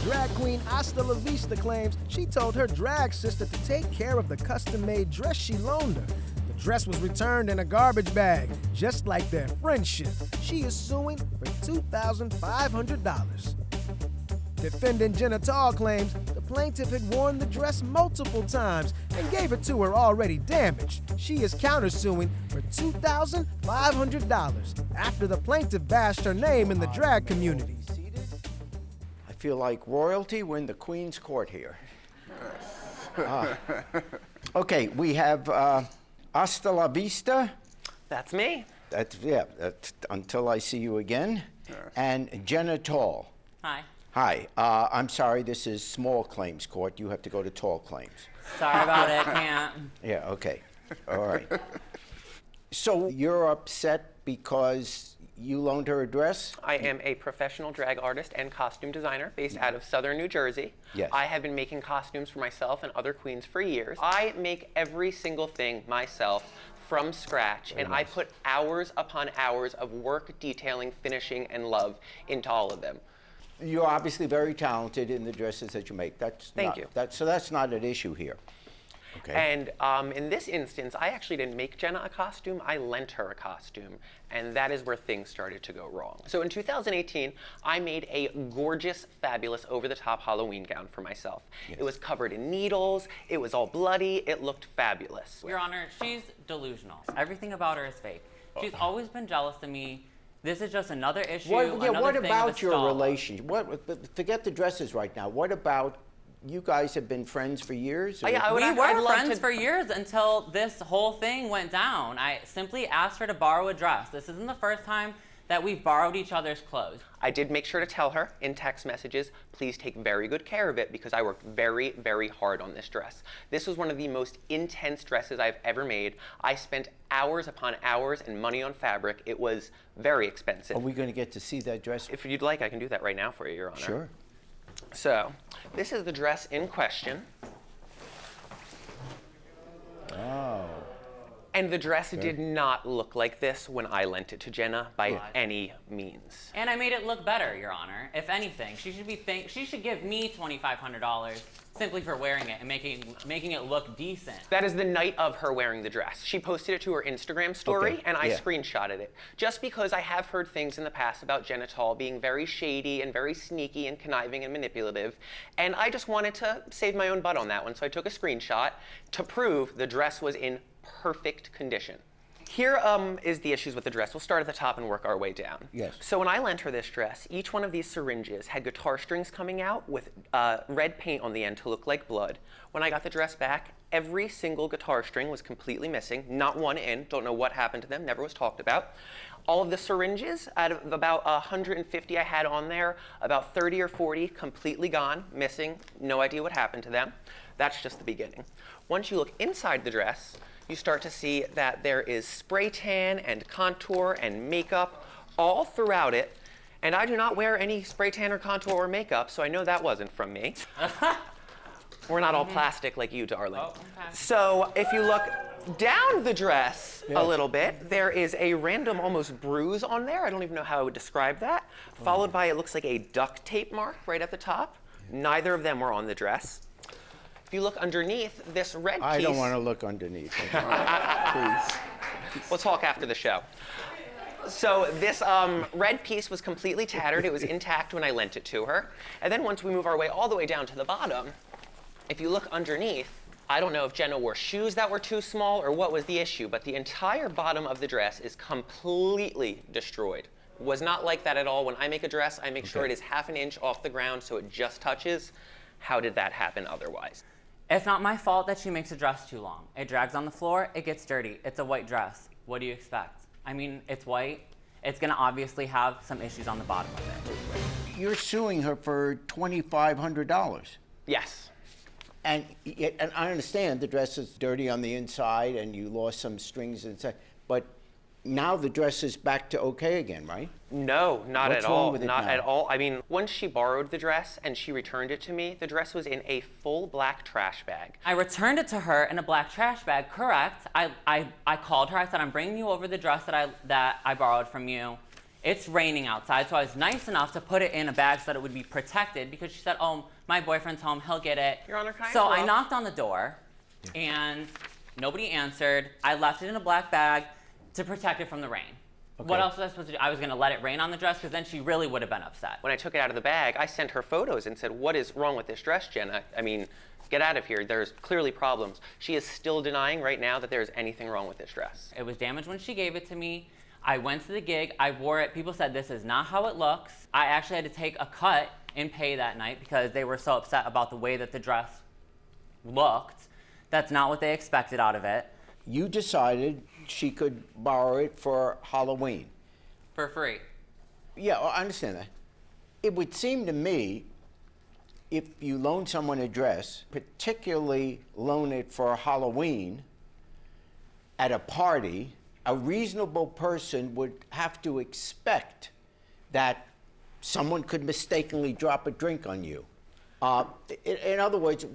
Drag queen Astala Vista claims she told her drag sister to take care of the custom-made dress she loaned her. The dress was returned in a garbage bag, just like their friendship. She is suing for $2,500. Defendant Jenna Tall claims the plaintiff had worn the dress multiple times and gave it to her already damaged. She is countersuing for $2,500 after the plaintiff bashed her name in the drag community. I feel like royalty. We're in the Queen's Court here. Okay, we have Astala Vista. That's me. That's until I see you again. And Jenna Tall. Hi. Hi. I'm sorry, this is small claims court. You have to go to tall claims. Sorry about it, can't. Yeah, okay. All right. So you're upset because you loaned her a dress? I am a professional drag artist and costume designer based out of southern New Jersey. Yes. I have been making costumes for myself and other queens for years. I make every single thing myself from scratch, and I put hours upon hours of work, detailing, finishing, and love into all of them. You're obviously very talented in the dresses that you make. Thank you. So that's not an issue here. Okay. And in this instance, I actually didn't make Jenna a costume, I lent her a costume, and that is where things started to go wrong. So in 2018, I made a gorgeous, fabulous, over-the-top Halloween gown for myself. Yes. It was covered in needles, it was all bloody, it looked fabulous. Your Honor, she's delusional. Everything about her is fake. She's always been jealous of me. This is just another issue, what about your stall. relationship? Forget the dresses right now. What about, you guys have been friends for years? We were friends for years until this whole thing went down. I simply asked her to borrow a dress. This isn't the first time that we've borrowed each other's clothes. I did make sure to tell her in text messages, please take very good care of it because I worked very, very hard on this dress. This was one of the most intense dresses I've ever made. I spent hours upon hours and money on fabric. It was very expensive. Are we going to get to see that dress? If you'd like, I can do that right now for you, Your Honor. Sure. So, this is the dress in question. Oh. And the dress did not look like this when I lent it to Jenna by any means. And I made it look better, Your Honor. If anything, she should give me $2,500 simply for wearing it and making it look decent. That is the night of her wearing the dress. She posted it to her Instagram story, and I screenshotted it. Just because I have heard things in the past about Jenna Tall being very shady and very sneaky and conniving and manipulative, and I just wanted to save my own butt on that one, so I took a screenshot to prove the dress was in perfect condition. Here is the issues with the dress. We'll start at the top and work our way down. Yes. So when I lent her this dress, each one of these syringes had guitar strings coming out with red paint on the end to look like blood. When I got the dress back, every single guitar string was completely missing, not one in. Don't know what happened to them, never was talked about. All of the syringes, out of about 150 I had on there, about 30 or 40 completely gone, missing, no idea what happened to them. That's just the beginning. Once you look inside the dress, you start to see that there is spray tan and contour and makeup all throughout it. And I do not wear any spray tan or contour or makeup, so I know that wasn't from me. We're not all plastic like you, darling. Oh, okay. So if you look down the dress a little bit, there is a random almost bruise on there. I don't even know how I would describe that. Followed by, it looks like a duct tape mark right at the top. Neither of them were on the dress. If you look underneath, this red piece... I don't want to look underneath. Please. We'll talk after the show. So this red piece was completely tattered. It was intact when I lent it to her. And then once we move our way all the way down to the bottom, if you look underneath, I don't know if Jenna wore shoes that were too small or what was the issue, but the entire bottom of the dress is completely destroyed. Was not like that at all. When I make a dress, I make sure it is ½ an inch off the ground so it just touches. How did that happen otherwise? It's not my fault that she makes a dress too long. It drags on the floor, it gets dirty. It's a white dress. What do you expect? I mean, it's white. It's gonna obviously have some issues on the bottom of it. You're suing her for $2,500. Yes. And I understand the dress is dirty on the inside and you lost some strings inside, but now the dress is back to okay again, right? No, not What's at wrong all. with it Not now? at all. I mean, once she borrowed the dress and she returned it to me, the dress was in a full black trash bag. I returned it to her in a black trash bag, correct. I called her, I said, I'm bringing you over the dress that I borrowed from you. It's raining outside, so I was nice enough to put it in a bag so that it would be protected because she said, oh, my boyfriend's home, he'll get it. Your Honor, can I So I interrupt? knocked on the door, and nobody answered. I left it in a black bag to protect it from the rain. Okay. What else was I supposed to do? I was going to let it rain on the dress because then she really would have been upset. When I took it out of the bag, I sent her photos and said, what is wrong with this dress, Jenna? I mean, get out of here. There's clearly problems. She is still denying right now that there's anything wrong with this dress. It was damaged when she gave it to me. I went to the gig. I wore it. People said, this is not how it looks. I actually had to take a cut in pay that night because they were so upset about the way that the dress looked. That's not what they expected out of it. You decided she could borrow it for Halloween. For free. Yeah, I understand that. It would seem to me, if you loan someone a dress, particularly loan it for Halloween at a party, a reasonable person would have to expect that someone could mistakenly drop a drink on you. In other words,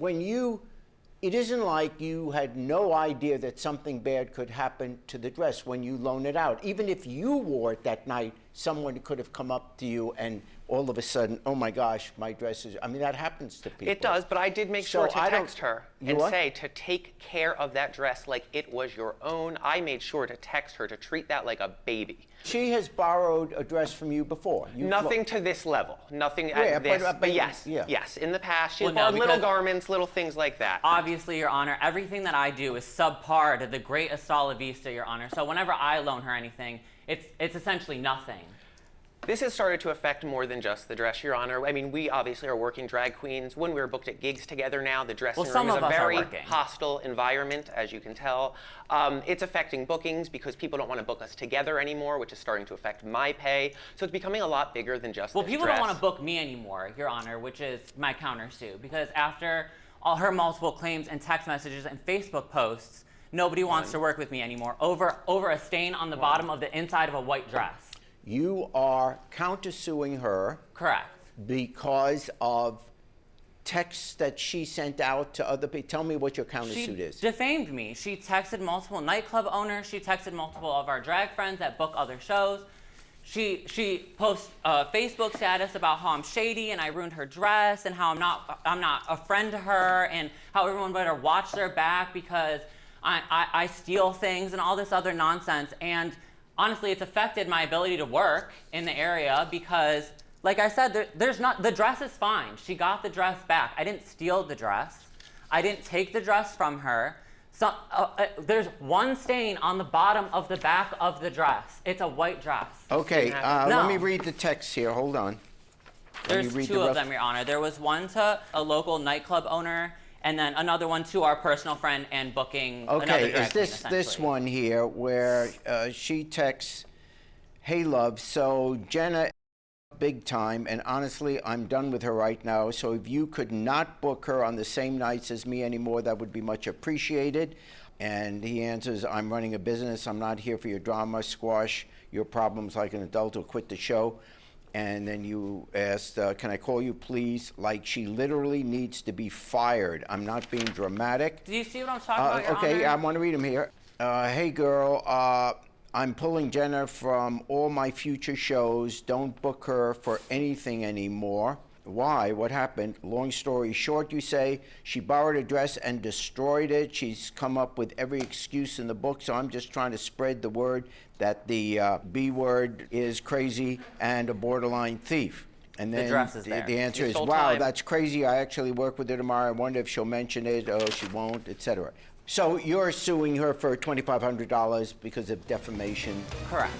it isn't like you had no idea that something bad could happen to the dress when you loan it out. Even if you wore it that night, someone could have come up to you and all of a sudden, oh my gosh, my dress is, I mean, that happens to people. It does, but I did make sure to text her and say to take care of that dress like it was your own. I made sure to text her to treat that like a baby. She has borrowed a dress from you before. Nothing to this level. Nothing Yeah, at this. but yes, yeah. yes. In the past, she Well, bought no, little because- garments, little things like that. Obviously, Your Honor, everything that I do is subpar to the great Astala Vista, Your Honor. So whenever I loan her anything, it's essentially nothing. This has started to affect more than just the dress, Your Honor. I mean, we obviously are working drag queens. When we were booked at gigs together now, the dressing Well, some room is of a us are very working. hostile environment, as you can tell. It's affecting bookings because people don't want to book us together anymore, which is starting to affect my pay. So it's becoming a lot bigger than just Well, this people dress. don't want to book me anymore, Your Honor, which is my countersue. Because after all her multiple claims and text messages and Facebook posts, nobody wants to work with me anymore over a stain on the bottom of the inside of a white dress. You are countersuing her Correct. because of texts that she sent out to other people. Tell me what your countersuit She is. defamed me. She texted multiple nightclub owners. She texted multiple of our drag friends that book other shows. She posts a Facebook status about how I'm shady and I ruined her dress and how I'm not a friend to her and how everyone better watch their back because I steal things and all this other nonsense. And honestly, it's affected my ability to work in the area because, like I said, the dress is fine. She got the dress back. I didn't steal the dress. I didn't take the dress from her. So, there's one stain on the bottom of the back of the dress. It's a white dress. Okay, No. let me read the text here. Hold on. Let me There's read two the of rough- them, Your Honor. There was one to a local nightclub owner, and then another one to our personal friend and booking another Okay, drag is queen, this essentially. one here where she texts, "Hey love, so Jenna big time, and honestly, I'm done with her right now. So if you could not book her on the same nights as me anymore, that would be much appreciated." And he answers, "I'm running a business. I'm not here for your drama. Squash your problems like an adult or quit the show." And then you asked, "Can I call you, please? Like she literally needs to be fired. I'm not being dramatic." Do you see what I'm talking about, Your Okay, Honor? I want to read them here. Hey girl, I'm pulling Jenna from all my future shows. Don't book her for anything anymore. Why? What happened? Long story short, you say, she borrowed a dress and destroyed it. She's come up with every excuse in the book, so I'm just trying to spread the word that the B word is crazy and a borderline thief. And then dress is there. the answer You is, stole wow, time. that's crazy. I actually work with her tomorrow. I wonder if she'll mention it. Oh, she won't, etc. So you're suing her for $2,500 because of defamation. Correct.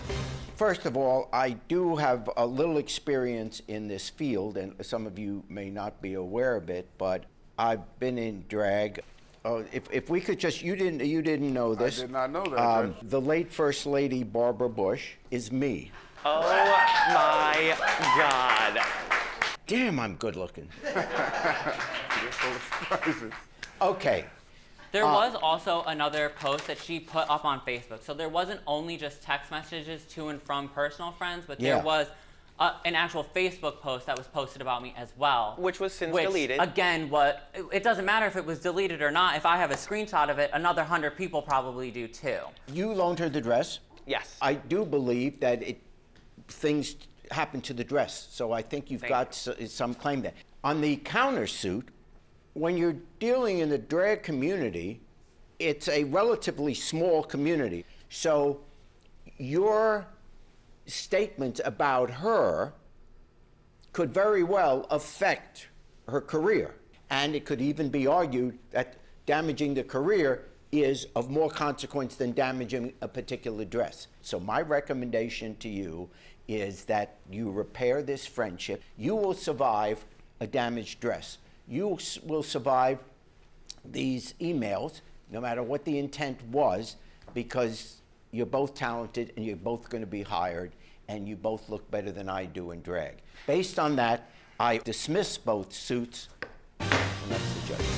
First of all, I do have a little experience in this field, and some of you may not be aware of it, but I've been in drag. If we could just, you didn't know this. I did not know that, Judge. The late First Lady Barbara Bush is me. Oh my God. Damn, I'm good looking. You're full of surprises. Okay. There was also another post that she put up on Facebook. So there wasn't only just text messages to and from personal friends, but there Yeah. was an actual Facebook post that was posted about me as well. Which was since Which, deleted. Again, it doesn't matter if it was deleted or not. If I have a screenshot of it, another 100 people probably do too. You loaned her the dress. Yes. I do believe that things happened to the dress. So I think you've got some claim there. On the countersuit, when you're dealing in the drag community, it's a relatively small community. So your statements about her could very well affect her career. And it could even be argued that damaging the career is of more consequence than damaging a particular dress. So my recommendation to you is that you repair this friendship. You will survive a damaged dress. You will survive these emails, no matter what the intent was, because you're both talented and you're both going to be hired, and you both look better than I do in drag. Based on that, I dismiss both suits, and that's the judgment.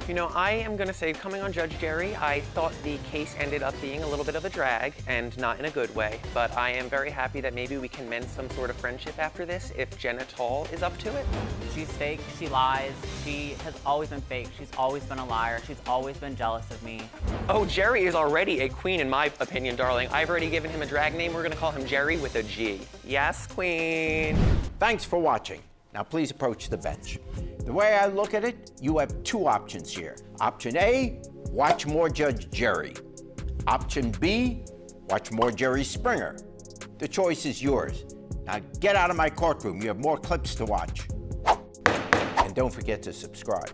You know, I am going to say, coming on Judge Jerry, I thought the case ended up being a little bit of a drag, and not in a good way, but I am very happy that maybe we can mend some sort of friendship after this if Jenna Tall is up to it. She's fake, she lies, she has always been fake, she's always been a liar, she's always been jealous of me. Oh, Jerry is already a queen in my opinion, darling. I've already given him a drag name. We're going to call him Jerry with a G. Yes, queen. Thanks for watching. Now please approach the bench. The way I look at it, you have two options here. Option A, watch more Judge Jerry. Option B, watch more Jerry Springer. The choice is yours. Now get out of my courtroom. You have more clips to watch. And don't forget to subscribe.